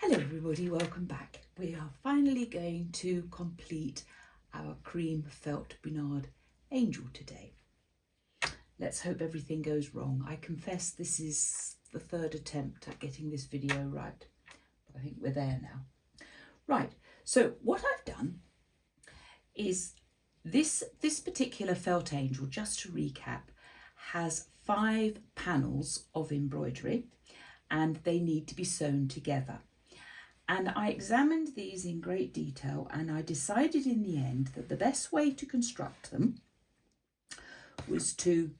Hello everybody, welcome back. We are finally going to complete our cream felt bunad angel today. Let's hope everything goes wrong. I confess this is the third attempt at getting this video right, but I think we're there now. Right, so what I've done is this particular felt angel, just to recap, has 5 panels of embroidery and they need to be sewn together. And I examined these in great detail and I decided in the end that the best way to construct them was to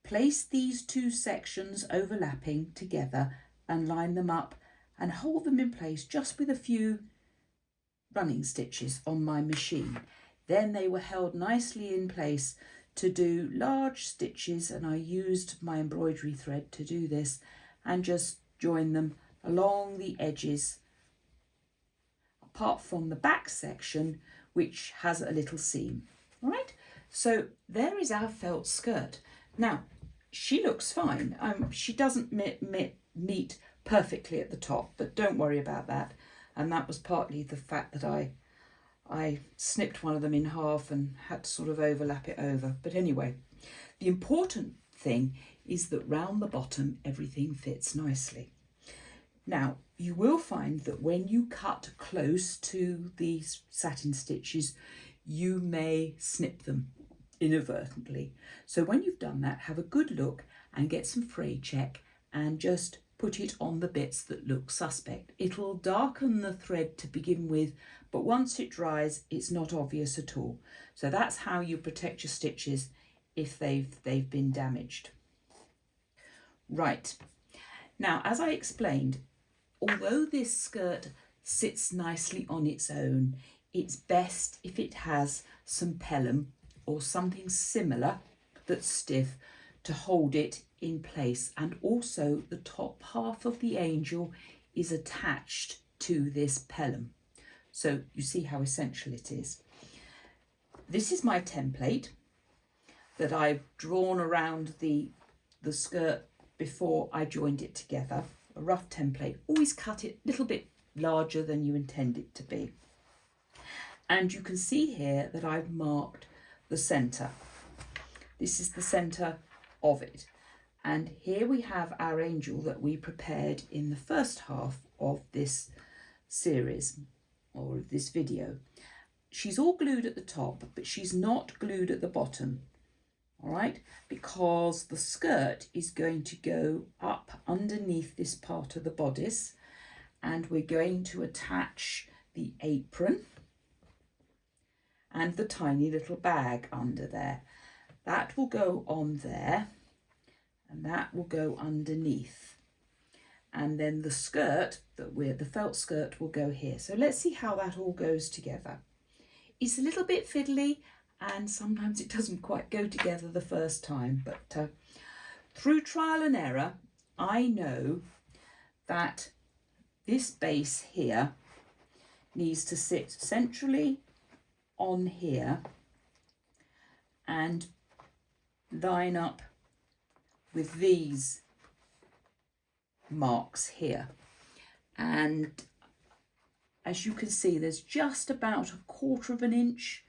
place these 2 sections overlapping together and line them up and hold them in place just with a few running stitches on my machine. Then they were held nicely in place to do large stitches, and I used my embroidery thread to do this and just join them along the edges, apart from the back section which has a little seam. All right, so there is our felt skirt. Now she looks fine. She doesn't meet perfectly at the top, but don't worry about that. And that was partly the fact that I snipped one of them in half and had to sort of overlap it over. But anyway, the important thing is that round the bottom everything fits nicely. Now, you will find that when you cut close to these satin stitches, you may snip them inadvertently. So when you've done that, have a good look and get some fray check and just put it on the bits that look suspect. It'll darken the thread to begin with, but once it dries, it's not obvious at all. So that's how you protect your stitches if they've been damaged. Right, now as I explained, although this skirt sits nicely on its own, it's best if it has some pellum or something similar that's stiff to hold it in place. And also the top half of the angel is attached to this pellum. So you see how essential it is. This is my template that I've drawn around the skirt before I joined it together. A rough template. Always cut it a little bit larger than you intend it to be. And you can see here that I've marked the centre. This is the centre of it. And here we have our angel that we prepared in the first half of this series or of this video. She's all glued at the top, but she's not glued at the bottom. All right, because the skirt is going to go up underneath this part of the bodice, and we're going to attach the apron and the tiny little bag under there. That will go on there and that will go underneath, and then the skirt the felt skirt will go here. So let's see how that all goes together. It's a little bit fiddly and sometimes it doesn't quite go together the first time, but through trial and error, I know that this base here needs to sit centrally on here and line up with these marks here. And as you can see, there's just about 1/4 inch.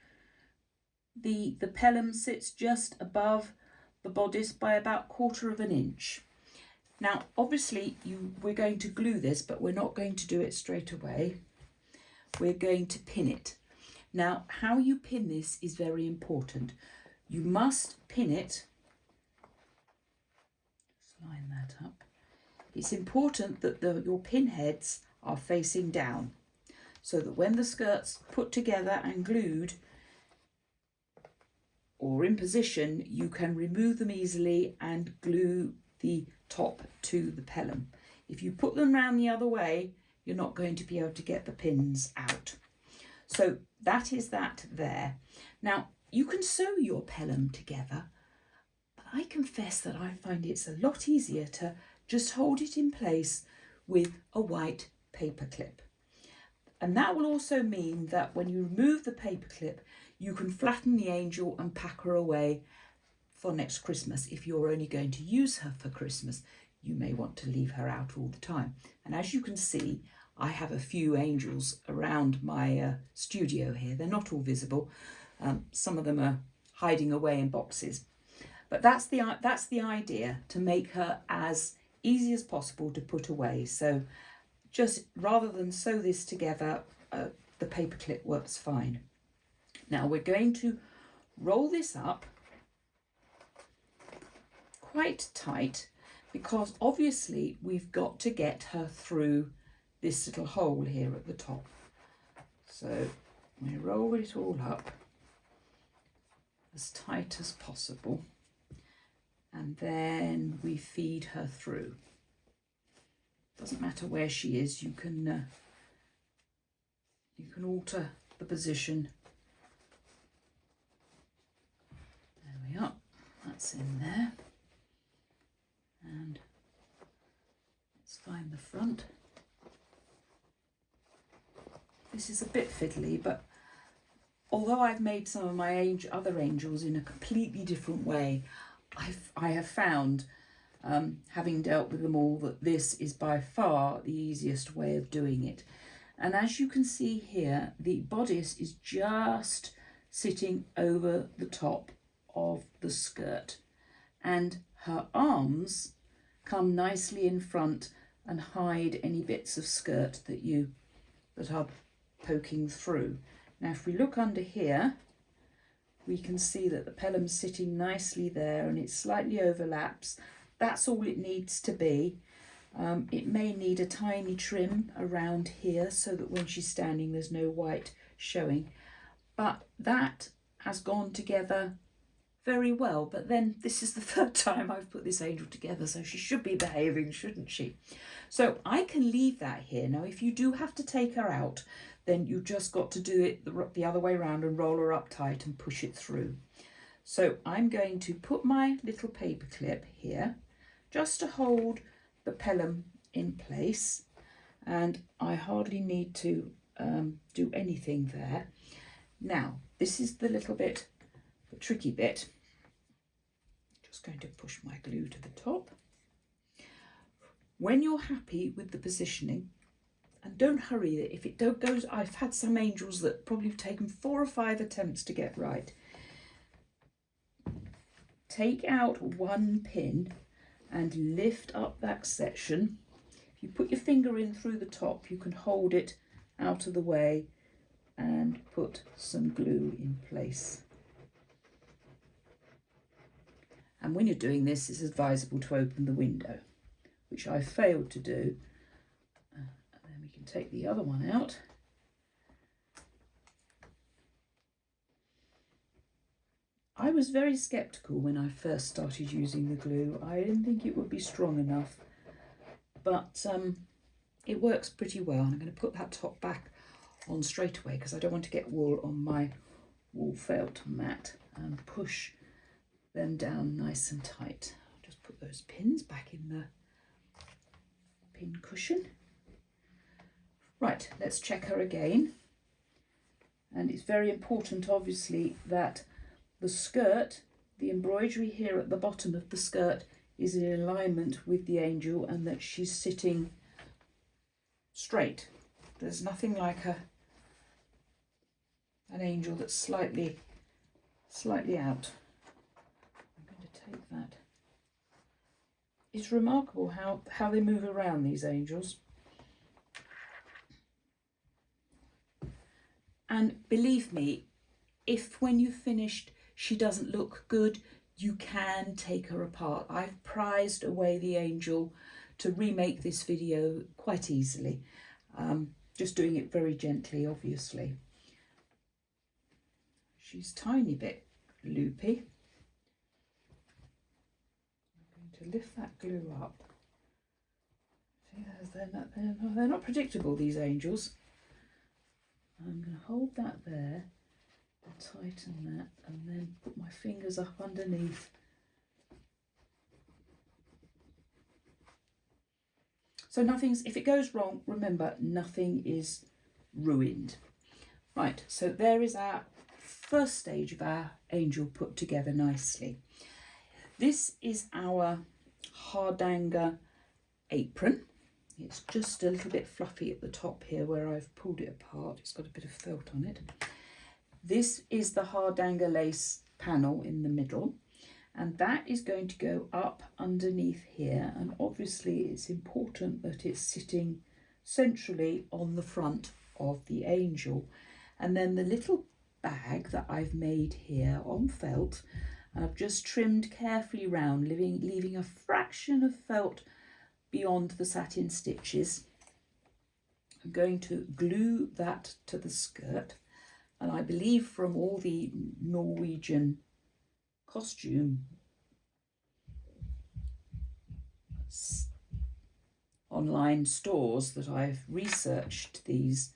The pellum sits just above the bodice by about 1/4 inch. Now obviously we're going to glue this, but we're not going to do it straight away. We're going to pin it. Now how you pin this is very important. You must pin it, just line that up. It's important that your pin heads are facing down so that when the skirt's put together and glued or in position, you can remove them easily and glue the top to the pellum. If you put them round the other way, you're not going to be able to get the pins out. So that is that there. Now you can sew your pellum together, but I confess that I find it's a lot easier to just hold it in place with a white paper clip. And that will also mean that when you remove the paper clip, you can flatten the angel and pack her away for next Christmas. If you're only going to use her for Christmas, you may want to leave her out all the time. And as you can see, I have a few angels around my studio here. They're not all visible. Some of them are hiding away in boxes. But that's the idea, to make her as easy as possible to put away. So just rather than sew this together, the paper clip works fine. Now we're going to roll this up quite tight, because obviously we've got to get her through this little hole here at the top. So we roll it all up as tight as possible, and then we feed her through. Doesn't matter where she is, you can alter the position. There we are, that's in there. And let's find the front. This is a bit fiddly, but although I've made some of my other angels in a completely different way, I have found, having dealt with them all, that this is by far the easiest way of doing it. And as you can see here, the bodice is just sitting over the top of the skirt, and her arms come nicely in front and hide any bits of skirt that are poking through. Now if we look under here, we can see that the pellum's sitting nicely there, and it slightly overlaps. That's all it needs to be. It may need a tiny trim around here so that when she's standing there's no white showing, but that has gone together very well. But then this is the third time I've put this angel together, so she should be behaving, shouldn't she? So I can leave that here. Now if you do have to take her out, then you just got to do it the other way around and roll her up tight and push it through. So I'm going to put my little paper clip here just to hold the pellum in place, and I hardly need to do anything there. Now this is the tricky bit. Just going to push my glue to the top. When you're happy with the positioning, and don't hurry it, if it goes, I've had some angels that probably have taken 4 or 5 attempts to get right. Take out one pin and lift up that section. If you put your finger in through the top, you can hold it out of the way and put some glue in place. And when you're doing this, it's advisable to open the window, which I failed to do. And then we can take the other one out. I was very sceptical when I first started using the glue. I didn't think it would be strong enough, but it works pretty well. And I'm going to put that top back on straight away because I don't want to get wool on my wool felt mat, and push them down nice and tight. I'll just put those pins back in the pin cushion. Right, let's check her again. And it's very important, obviously, that the skirt, the embroidery here at the bottom of the skirt, is in alignment with the angel, and that she's sitting straight. There's nothing like an angel that's slightly out. I'm going to take that. It's remarkable how they move around, these angels. And believe me, if when you've finished she doesn't look good, you can take her apart. I've prized away the angel to remake this video quite easily. Just doing it very gently, obviously. She's a tiny bit loopy. I'm going to lift that glue up. See, they're not predictable, these angels. I'm going to hold that there and tighten that, and then put my fingers up underneath. So if it goes wrong, remember, nothing is ruined. Right, so there is our first stage of our angel put together nicely. This is our hardanger apron. It's just a little bit fluffy at the top here where I've pulled it apart. It's got a bit of felt on it. This is the hardanger lace panel in the middle, and that is going to go up underneath here, and obviously it's important that it's sitting centrally on the front of the angel. And then the little bag that I've made here on felt, and I've just trimmed carefully round, leaving a fraction of felt beyond the satin stitches. I'm going to glue that to the skirt, and I believe from all the Norwegian costume online stores that I've researched these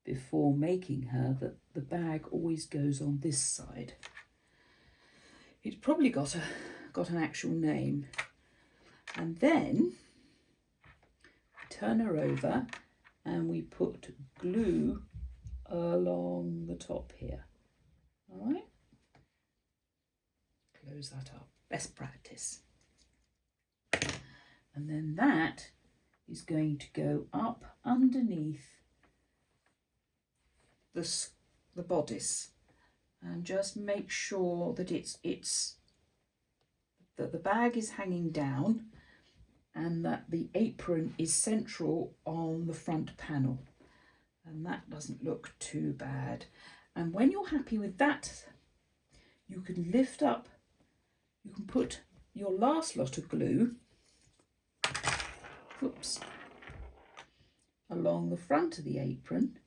before making her, that the bag always goes on this side. It's probably got an actual name. And then turn her over and we put glue along the top here. All right, close that up, best practice. And then that is going to go up underneath the bodice, and just make sure that that the bag is hanging down and that the apron is central on the front panel, and that doesn't look too bad. And when you're happy with that, you can lift up, you can put your last lot of glue, whoops, along the front of the apron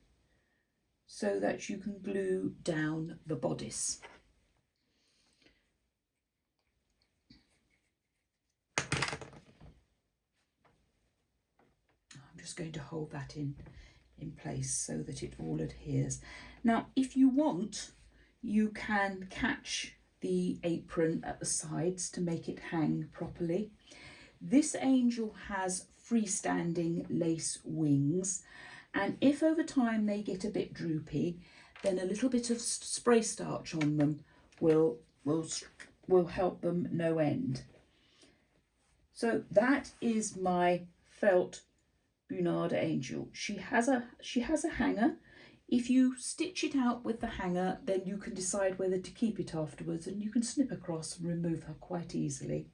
so that you can glue down the bodice. I'm just going to hold that in place so that it all adheres. Now, if you want, you can catch the apron at the sides to make it hang properly. This angel has freestanding lace wings, and if over time they get a bit droopy, then a little bit of spray starch on them will help them no end. So that is my felt bunad angel. She has a hanger. If you stitch it out with the hanger, then you can decide whether to keep it afterwards, and you can snip across and remove her quite easily.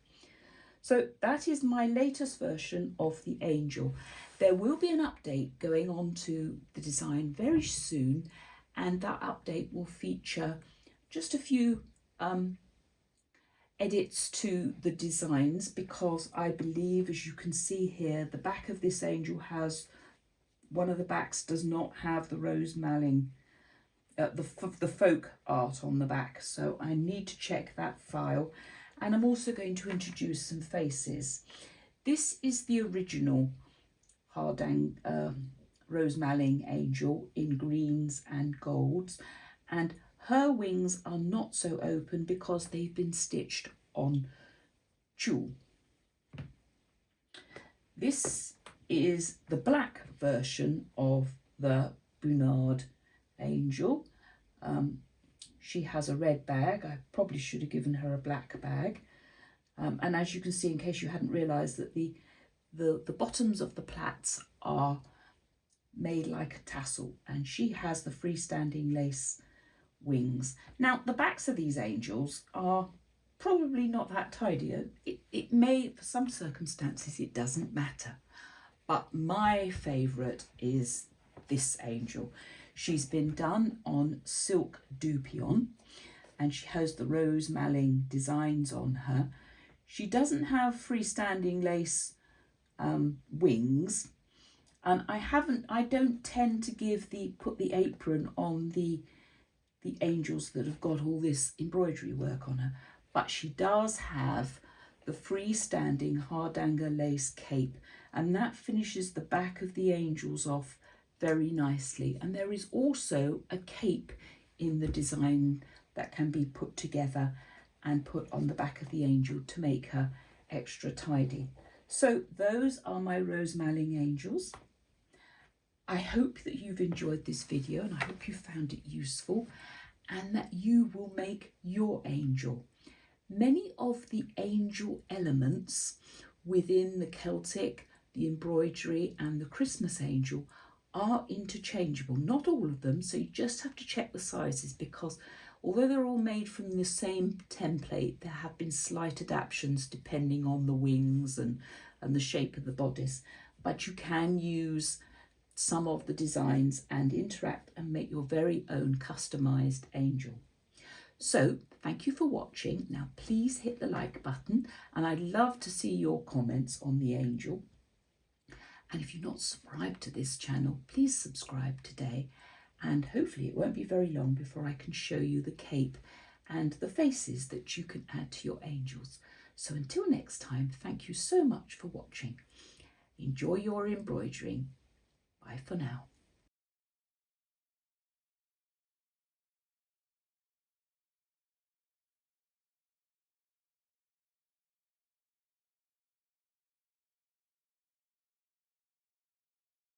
So that is my latest version of the angel. There will be an update going on to the design very soon, and that update will feature just a few edits to the designs, because I believe, as you can see here, the back of this angel has, one of the backs does not have the rose malling, the folk art on the back, so I need to check that file. And I'm also going to introduce some faces. This is the original rose malling angel in greens and golds, and her wings are not so open because they've been stitched on tulle. This is the black version of the bunad angel. She has a red bag. I probably should have given her a black bag. And as you can see, in case you hadn't realised, that the bottoms of the plaits are made like a tassel, and she has the freestanding lace wings. Now, the backs of these angels are probably not that tidy. It may, for some circumstances, it doesn't matter. But my favourite is this angel. She's been done on silk dupion, and she has the rose malling designs on her. She doesn't have freestanding lace wings, and I don't tend to put the apron on the angels that have got all this embroidery work on her, but she does have the freestanding hardanger lace cape, and that finishes the back of the angels off very nicely. And there is also a cape in the design that can be put together and put on the back of the angel to make her extra tidy. So those are my rose malling angels. I hope that you've enjoyed this video, and I hope you found it useful, and that you will make your angel. Many of the angel elements within the Celtic, the embroidery and the Christmas angel are interchangeable. Not all of them, so you just have to check the sizes, because although they're all made from the same template, there have been slight adaptations depending on the wings and the shape of the bodice. But you can use some of the designs and interact and make your very own customized angel. So thank you for watching. Now please hit the like button, and I'd love to see your comments on the angel. And if you're not subscribed to this channel, please subscribe today, and hopefully it won't be very long before I can show you the cape and the faces that you can add to your angels. So until next time, thank you so much for watching. Enjoy your embroidering. Bye for now.